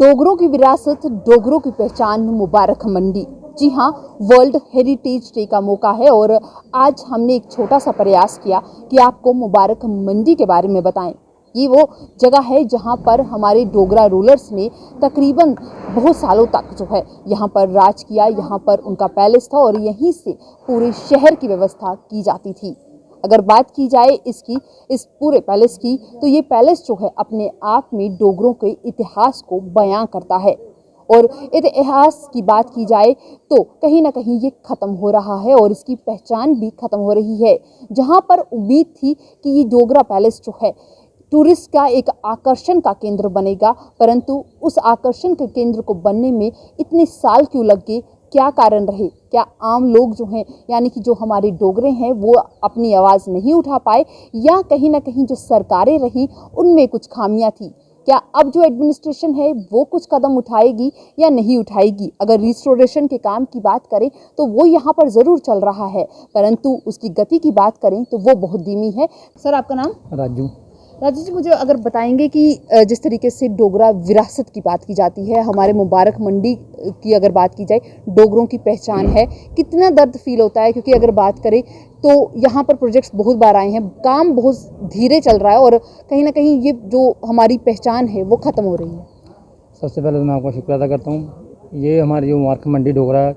डोगरों की विरासत, डोगरों की पहचान, मुबारक मंडी। जी हाँ, वर्ल्ड हेरिटेज डे का मौका है और आज हमने एक छोटा सा प्रयास किया कि आपको मुबारक मंडी के बारे में बताएं। ये वो जगह है जहाँ पर हमारे डोगरा रूलर्स ने तकरीबन बहुत सालों तक जो है यहाँ पर राज किया। यहाँ पर उनका पैलेस था और यहीं से पूरे शहर की व्यवस्था की जाती थी। अगर बात की जाए इस पूरे पैलेस की, तो ये पैलेस जो है अपने आप में डोगरों के इतिहास को बयां करता है। और इतिहास की बात की जाए तो कहीं ना कहीं ये ख़त्म हो रहा है और इसकी पहचान भी ख़त्म हो रही है। जहाँ पर उम्मीद थी कि ये डोगरा पैलेस जो है टूरिस्ट का एक आकर्षण का केंद्र बनेगा, परंतु उस आकर्षण के केंद्र को बनने में इतने साल क्यों लग गए? क्या कारण रहे? क्या आम लोग जो हैं, यानी कि जो हमारे डोगरे हैं, वो अपनी आवाज़ नहीं उठा पाए, या कहीं ना कहीं जो सरकारें रहीं उनमें कुछ खामियां थी? क्या अब जो एडमिनिस्ट्रेशन है वो कुछ कदम उठाएगी या नहीं उठाएगी? अगर रिस्टोरेशन के काम की बात करें तो वो यहाँ पर ज़रूर चल रहा है, परंतु उसकी गति की बात करें तो वो बहुत धीमी है। सर, आपका नाम? राजू जी, मुझे अगर बताएंगे कि जिस तरीके से डोगरा विरासत की बात की जाती है, हमारे मुबारक मंडी की अगर बात की जाए, डोगरों की पहचान है, कितना दर्द फील होता है? क्योंकि अगर बात करें तो यहाँ पर प्रोजेक्ट्स बहुत बार आए हैं, काम बहुत धीरे चल रहा है और कहीं ना कहीं ये जो हमारी पहचान है वो ख़त्म हो रही है। सबसे पहले तो मैं आपका शुक्र अदा करता हूँ। ये हमारी जो मुबारक मंडी डोगरा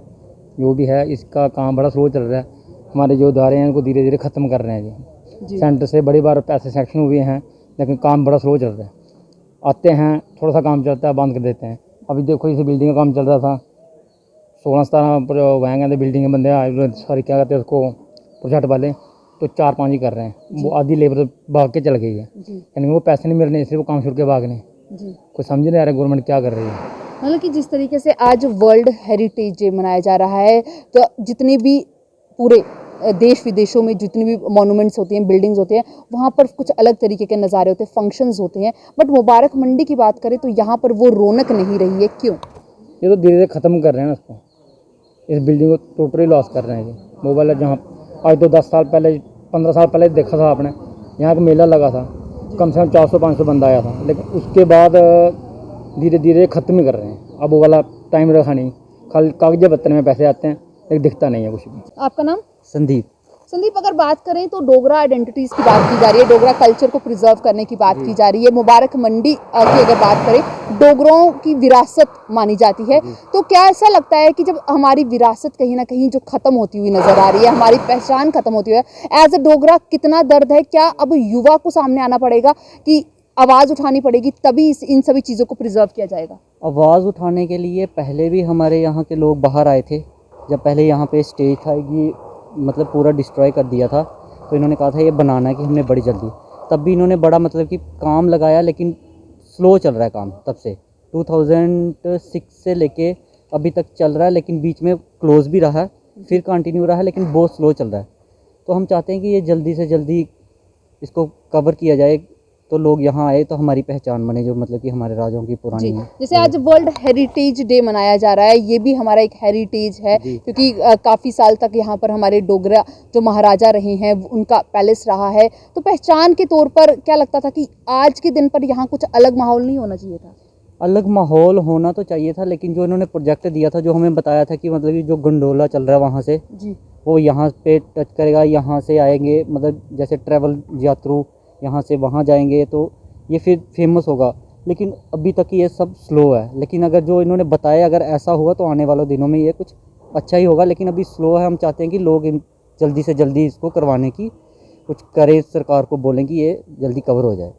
जो भी है, इसका काम बड़ा स्लो चल रहा है। हमारे जो इदारे हैं उनको धीरे धीरे ख़त्म कर रहे हैं जी। सेंटर से बड़ी बार पैसे सैंक्शन हुए हैं, लेकिन काम बड़ा स्लो चल रहा है। आते हैं, थोड़ा सा काम चलता है, बंद कर देते हैं। अभी देखो, इसे बिल्डिंग का काम चल रहा था, 16-17 वैंग हैं बिल्डिंग के बंदे आए, सॉरी क्या कहते हैं उसको, प्रोजेक्ट वाले, तो 4-5 ही कर रहे हैं। वो आधी लेबर भाग के चल गई है, यानी वो पैसे नहीं मिल रहे, इसलिए वो काम छोड़ के भाग रहे हैं। कोई समझ नहीं आ रहा गवर्नमेंट क्या कर रही है। मतलब कि जिस तरीके से आज वर्ल्ड हेरिटेज डे मनाया जा रहा है, तो जितने भी पूरे देश विदेशों में जितनी भी मॉन्यूमेंट्स होती हैं, बिल्डिंग्स होते हैं, वहाँ पर कुछ अलग तरीके के नज़ारे होते हैं, फंक्शंस होते हैं, बट मुबारक मंडी की बात करें तो यहाँ पर वो रौनक नहीं रही है। क्यों? ये तो धीरे धीरे ख़त्म कर रहे हैं उसको, इस बिल्डिंग को टोटली लॉस कर रहे हैं। ये मोबाइल जहाँ आज तो 10 साल पहले, 15 साल पहले देखा था आपने, यहाँ का मेला लगा था, कम से कम 400-500 बंदा आया था, लेकिन उसके बाद धीरे धीरे ख़त्म ही कर रहे हैं। अब वो वाला टाइम रखा नहीं, खाली कागज पत्तर में पैसे आते हैं, लेकिन दिखता नहीं है कुछ भी। आपका नाम? संदीप। अगर बात करें तो डोगरा आइडेंटिटीज़ की बात की जा रही है, डोगरा कल्चर को प्रिजर्व करने की बात की जा रही है। मुबारक मंडी की अगर बात करें, डोगरों की विरासत मानी जाती है, तो क्या ऐसा लगता है कि जब हमारी विरासत कहीं ना कहीं जो ख़त्म होती हुई नज़र आ रही है, हमारी पहचान ख़त्म होती है, एज अ डोगरा कितना दर्द है? क्या अब युवा को सामने आना पड़ेगा कि आवाज़ उठानी पड़ेगी, तभी इन सभी चीज़ों को प्रिजर्व किया जाएगा? आवाज़ उठाने के लिए पहले भी हमारे यहाँ के लोग बाहर आए थे। जब पहले यहाँ पे स्टेज था, ये मतलब पूरा डिस्ट्रॉय कर दिया था, तो इन्होंने कहा था ये बनाना है कि हमने बड़ी जल्दी, तब भी इन्होंने बड़ा मतलब कि काम लगाया, लेकिन स्लो चल रहा है काम तब से। 2006 से लेके अभी तक चल रहा है, लेकिन बीच में क्लोज़ भी रहा है, फिर कंटिन्यू रहा है, लेकिन बहुत स्लो चल रहा है। तो हम चाहते हैं कि ये जल्दी से जल्दी इसको कवर किया जाए, तो लोग यहाँ आए तो हमारी पहचान बने, जो मतलब कि हमारे राजाओं की पुरानी है। जैसे आज वर्ल्ड हेरिटेज डे मनाया जा रहा है, ये भी हमारा एक हेरिटेज है, क्योंकि काफ़ी साल तक यहाँ पर हमारे डोगरा जो महाराजा रहे हैं उनका पैलेस रहा है। तो पहचान के तौर पर क्या लगता था कि आज के दिन पर यहाँ कुछ अलग माहौल नहीं होना चाहिए था? अलग माहौल होना तो चाहिए था, लेकिन जो इन्होंने प्रोजेक्ट दिया था, जो हमें बताया था कि मतलब कि जो गंडोला चल रहा है वहाँ से वो यहाँ पे टच करेगा, यहाँ से आएंगे, मतलब जैसे ट्रैवल यात्रु यहाँ से वहाँ जाएंगे तो ये फिर फेमस होगा, लेकिन अभी तक ये सब स्लो है। लेकिन अगर जो इन्होंने बताया, अगर ऐसा हुआ तो आने वाले दिनों में ये कुछ अच्छा ही होगा, लेकिन अभी स्लो है। हम चाहते हैं कि लोग जल्दी से जल्दी इसको करवाने की कुछ करें, सरकार को बोलें कि ये जल्दी कवर हो जाए।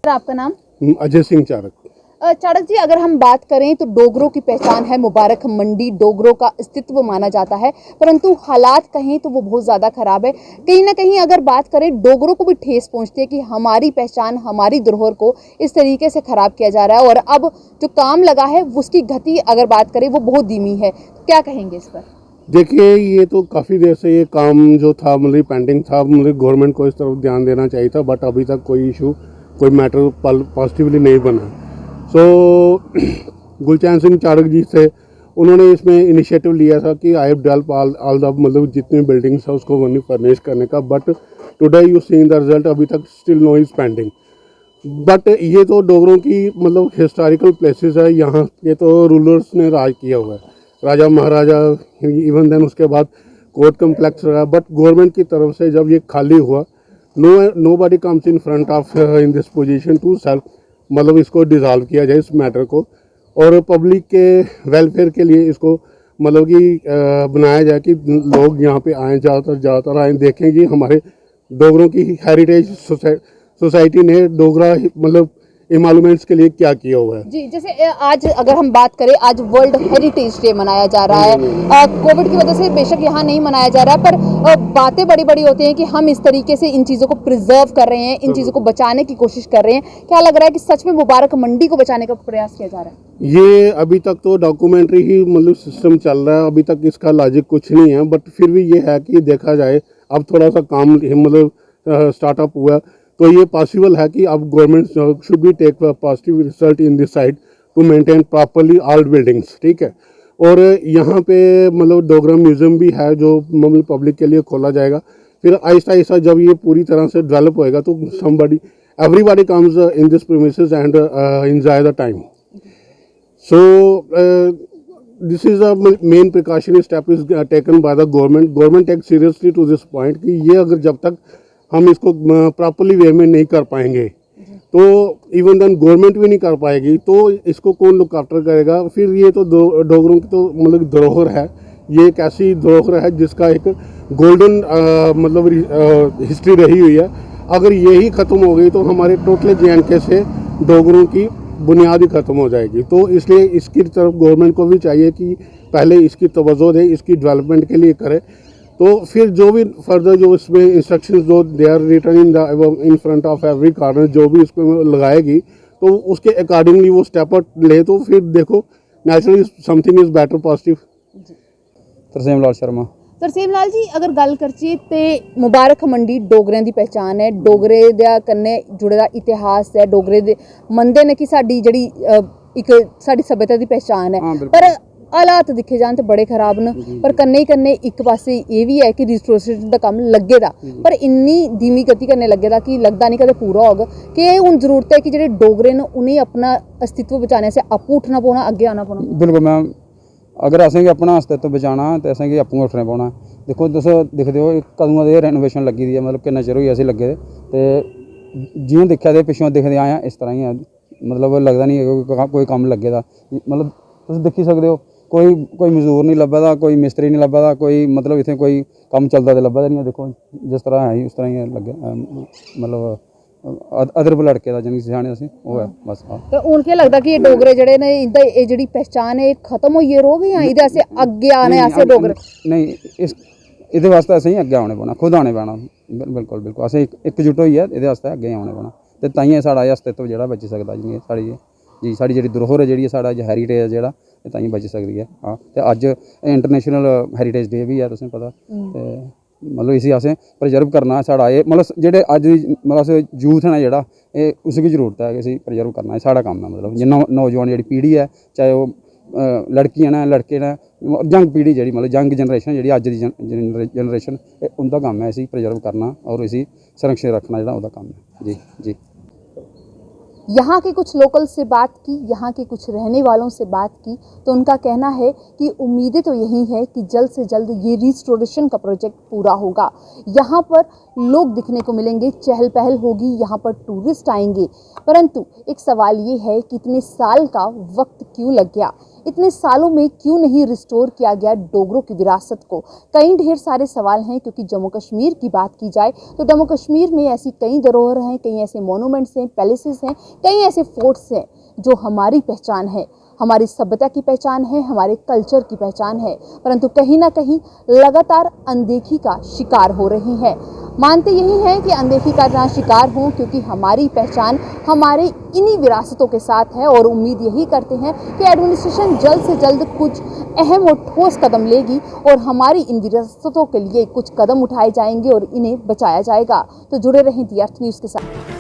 आपका नाम? अजय सिंह चारक। चाणक जी, अगर हम बात करें तो डोगरों की पहचान है मुबारक मंडी, डोगरों का अस्तित्व माना जाता है, परंतु हालात कहें तो वो बहुत ज़्यादा ख़राब है। कहीं ना कहीं अगर बात करें, डोगरों को भी ठेस पहुंचती है कि हमारी पहचान, हमारी धरोहर को इस तरीके से ख़राब किया जा रहा है, और अब जो काम लगा है उसकी गति अगर बात करें वो बहुत धीमी है। क्या कहेंगे इस पर? देखिए, ये तो काफ़ी देर से ये काम जो था मतलब पेंडिंग था, मतलब गवर्नमेंट को इस तरफ ध्यान देना चाहिए था, बट अभी तक कोई इशू, कोई मैटर पॉजिटिवली नहीं बना। सो गुलचैन सिंह चारक जी से उन्होंने इसमें इनिशिएटिव लिया था कि I have develop all the मतलब जितनी बिल्डिंग्स है उसको वनी फर्निश करने का, but today you seeing the result, अभी तक still no is pending. But ये तो डोगरों की मतलब हिस्टोरिकल प्लेसेस है, यहाँ ये तो रूलर्स ने राज किया हुआ है, राजा महाराजा, इवन देन उसके बाद कोर्ट कम्प्लेक्स रहा, बट गवर्नमेंट की तरफ से जब ये खाली हुआ, nobody comes in front of in this position to self, मतलब इसको डिज़ोल्व किया जाए इस मैटर को, और पब्लिक के वेलफेयर के लिए इसको मतलब कि बनाया जाए कि लोग यहाँ पे आएँ, ज़्यादातर आएँ, देखें कि हमारे डोगरों की हेरिटेज सोसाइटी ने डोगरा मतलब इमालूमेंट्स के लिए क्या किया हुआ है। जी, जैसे आज अगर हम बात करें, आज वर्ल्ड हेरिटेज डे मनाया जा रहा है। कोविड की वजह से बेशक यहाँ नहीं मनाया जा रहा है, पर बातें बड़ी बड़ी होती हैं कि हम इस तरीके से इन चीज़ों को प्रिजर्व कर रहे हैं, इन चीज़ों को बचाने की कोशिश कर रहे हैं। क्या लग रहा है कि सच में मुबारक मंडी को बचाने का प्रयास किया जा रहा है? ये अभी तक तो डॉक्यूमेंट्री ही मतलब सिस्टम चल रहा है, अभी तक इसका लॉजिक कुछ नहीं है, बट फिर भी ये है कि देखा जाए, अब थोड़ा सा काम मतलब स्टार्टअप हुआ, तो ये पॉसिबल है कि अब government should be take positive result in this side to maintain properly all buildings, ठीक है। और यहाँ पे मतलब डोगरा म्यूजियम भी है जो मतलब पब्लिक के लिए खोला जाएगा। फिर आहिस्ता आहिस्ता जब ये पूरी तरह से डेवलप होएगा तो everybody comes in this premises and enjoy the time. So this is a main precautionary step is taken by the government. Government takes seriously to this point कि ये अगर जब तक हम इसको प्रॉपरली वे में नहीं कर पाएंगे तो इवन देन गवर्नमेंट भी नहीं कर पाएगी, तो इसको कौन लुक आफ्टर करेगा। फिर ये तो डोगरों की तो मतलब धरोहर है, ये एक ऐसी धरोहर है जिसका एक गोल्डन मतलब हिस्ट्री रही हुई है। अगर यही ख़त्म हो गई तो हमारे टोटल JNK से डोगरों की बुनियाद ही ख़त्म हो जाएगी। तो इसलिए इसकी तरफ गवर्नमेंट को भी चाहिए कि पहले इसकी तवज्जो दे, इसकी डेवलपमेंट के लिए करे, तो फिर जो भी फर्दर जो इसमें इंस्ट्रक्शंस जो they are written in front of every corner जो भी इसमें लगाएगी तो उसके अकॉर्डिंगली वो स्टेप आउट ले, तो फिर देखो naturally something is better positive. Tarsem Lal Sharma. Tarsem Lal ji, अगर गल करचीए ते मुबारक मंडी डोगरें दी पहचान है, डोगरे दे कन्नै जुड़े दा इतिहास है, डोगरे दे मनदे ने कि साडी जेहड़ी इक साडी सभ्यता दी पहचान है, पर हालात दिखे जान ते बड़े खराब न। पर कन्नै कन्नै इक पासे ये भी है कि रिस्टोरेशन दा कम्म लग्गे दा, पर इन्नी धीमी गति कन्नै लग्गे दा कि लगदा नहीं कदे पूरा होग। कि हुण जरूरत है कि जेहड़े डोगरे न उनें अपना अस्तित्व बचाने से आपूं उठना पौना, अग्गे आना पौना। बिल्कुल मैम, अगर असें अपना अस्तित्व बचाना तो असें आपूं उठना पौना। देखो तुस दिखदे हो कदूं दे रेनोवेशन लगी दी है, मतलब किन्ना चिर होई असें लग्गे दे, ते जि'यां दिक्खेआ ते पिच्छों दिखदे आए इस तरह ही है, मतलब लगदा नहीं है कोई कम्म लग्गे दा। मतलब तुस दिक्खी सकदे हो कोई मजदूर नहीं लब्भा दा, कोई मिस्त्री नहीं लब्भा दा, कोई मतलब इत्थै कोई कम्म चलदा ते लब्भा दा नहीं है। देखो जिस तरह है उस तरह ही लग्गे, मतलब अदर लड़के दा जिन्नी सियाने असें ओह् है बस। हाँ, तो हूँ क्या लगता कि डोगरे जेहड़े ने इंदा एह् जेहड़ी पहचान है खत्म होइयै रौह्ग जां एह्दे आस्तै अग्गे आने आस्तै डोगरे नहीं, इस एह्दे वास्ते असें अग्गे आने पौना, खुद आने पैना। बिल्कुल बिल्कुल असें इकजुट होइयै एह्दे आस्तै अग्गे आने पौना, ते ताइयें साढ़ा अस्तित्व जेह्ड़ा बची सकदा। जियां साढ़ी जेह्ड़ी धरोहर है, जेह्ड़ी साढ़ा हैरीटेज है जेह्ड़ा एह् ताइयें बची सकदी है। हाँ, ते अज्ज इंटरनेशनल हैरीटेज डे भी है, तुसें पता, ते मतलब इसी असें प्रिजर्व करना साढ़ा एह् मतलब जेह्ड़े अज्ज मतलब अस यूथ है जेह्ड़ा एह् उसगी जरूरत है कि इसी प्रिजर्व करना, एह् साढ़ा कम्म है। मतलब जिन्ना नौजवान जेह्ड़ी पीढ़ी है, चाहे ओह् लड़कियां न लड़के न, यंग पीढ़ी जेह्ड़ी मतलब यंग जनरेशन जेह्ड़ी अज्ज दी जनरेशन, उंदा कम्म है इसी प्रिजर्व करना और इसी संरक्षित रखना, जेह्ड़ा ओह्दा कम्म है। जी जी। यहाँ के कुछ लोकल से बात की, यहाँ के कुछ रहने वालों से बात की, तो उनका कहना है कि उम्मीदें तो यही है कि जल्द से जल्द ये रिस्टोरेशन का प्रोजेक्ट पूरा होगा। यहाँ पर लोग दिखने को मिलेंगे, चहल पहल होगी, यहाँ पर टूरिस्ट आएंगे। परंतु एक सवाल ये है कि इतने साल का वक्त क्यों लग गया, इतने सालों में क्यों नहीं रिस्टोर किया गया डोगरों की विरासत को। कई ढेर सारे सवाल हैं, क्योंकि जम्मू कश्मीर की बात की जाए तो जम्मू कश्मीर में ऐसी कई धरोहर हैं, कई ऐसे मोनूमेंट्स हैं, पैलेसेस हैं, कई ऐसे फोर्ट्स हैं जो हमारी पहचान है, हमारी सभ्यता की पहचान है, हमारे कल्चर की पहचान है, परंतु कहीं ना कहीं लगातार अनदेखी का शिकार हो रही हैं। मानते यही हैं कि अनदेखी का ना शिकार हों, क्योंकि हमारी पहचान हमारे इन्हीं विरासतों के साथ है, और उम्मीद यही करते हैं कि एडमिनिस्ट्रेशन जल्द से जल्द कुछ अहम और ठोस कदम लेगी और हमारी इन विरासतों के लिए कुछ कदम उठाए जाएंगे और इन्हें बचाया जाएगा। तो जुड़े रहें दी अर्थ न्यूज़ के साथ।